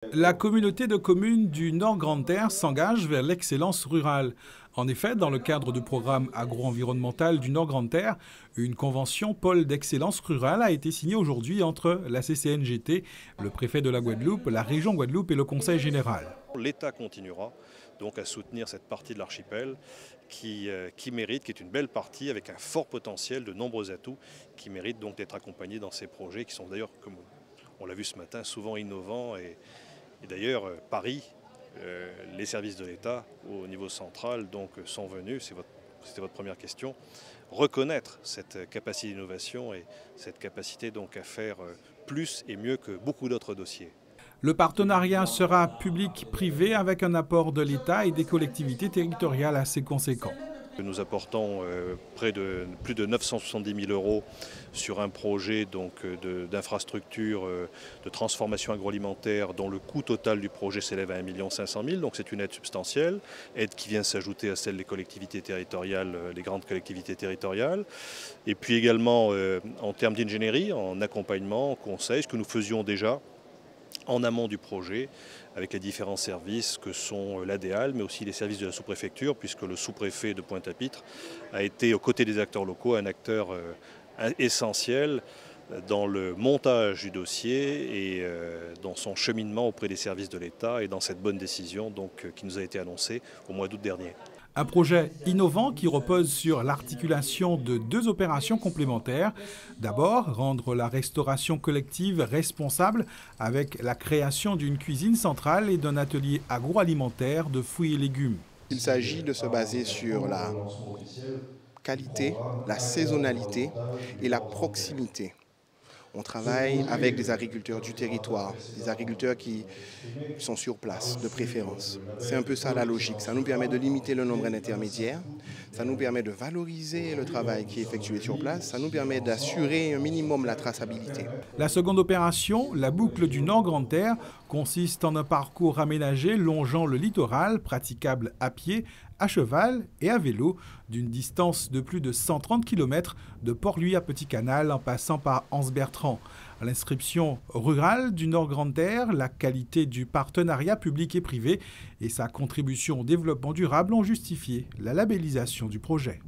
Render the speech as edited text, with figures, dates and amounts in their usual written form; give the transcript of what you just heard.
La communauté de communes du Nord Grande Terre s'engage vers l'excellence rurale. En effet, dans le cadre du programme agro-environnemental du Nord Grande Terre, une convention pôle d'excellence rurale a été signée aujourd'hui entre la CCNGT, le préfet de la Guadeloupe, la région Guadeloupe et le Conseil général. L'État continuera donc à soutenir cette partie de l'archipel qui mérite, qui est une belle partie avec un fort potentiel, de nombreux atouts, qui mérite donc d'être accompagnés dans ces projets qui sont d'ailleurs, comme on l'a vu ce matin, souvent innovants. Et d'ailleurs, Paris, les services de l'État au niveau central donc, sont venus, c'était votre première question, reconnaître cette capacité d'innovation et cette capacité donc à faire plus et mieux que beaucoup d'autres dossiers. Le partenariat sera public-privé avec un apport de l'État et des collectivités territoriales assez conséquent. Nous apportons plus de 970 000 € sur un projet d'infrastructure de transformation agroalimentaire dont le coût total du projet s'élève à 1 500 000 €. Donc c'est une aide substantielle, aide qui vient s'ajouter à celle des collectivités territoriales, les grandes collectivités territoriales. Et puis également en termes d'ingénierie, en accompagnement, en conseil, ce que nous faisions déjà en amont du projet, avec les différents services que sont l'ADEAL, mais aussi les services de la sous-préfecture, puisque le sous-préfet de Pointe-à-Pitre a été, aux côtés des acteurs locaux, un acteur essentiel dans le montage du dossier et dans son cheminement auprès des services de l'État et dans cette bonne décision qui nous a été annoncée au mois d'août dernier. Un projet innovant qui repose sur l'articulation de deux opérations complémentaires. D'abord, rendre la restauration collective responsable avec la création d'une cuisine centrale et d'un atelier agroalimentaire de fruits et légumes. Il s'agit de se baser sur la qualité, la saisonnalité et la proximité. On travaille avec des agriculteurs du territoire, des agriculteurs qui sont sur place, de préférence. C'est un peu ça la logique. Ça nous permet de limiter le nombre d'intermédiaires, ça nous permet de valoriser le travail qui est effectué sur place, ça nous permet d'assurer un minimum la traçabilité. La seconde opération, la boucle du Nord Grande Terre, consiste en un parcours aménagé longeant le littoral, praticable à pied, à cheval et à vélo, d'une distance de plus de 130 km de Port-Louis à Petit-Canal en passant par Anse-Bertrand. L'inscription rurale du Nord Grande Terre, la qualité du partenariat public et privé et sa contribution au développement durable ont justifié la labellisation du projet.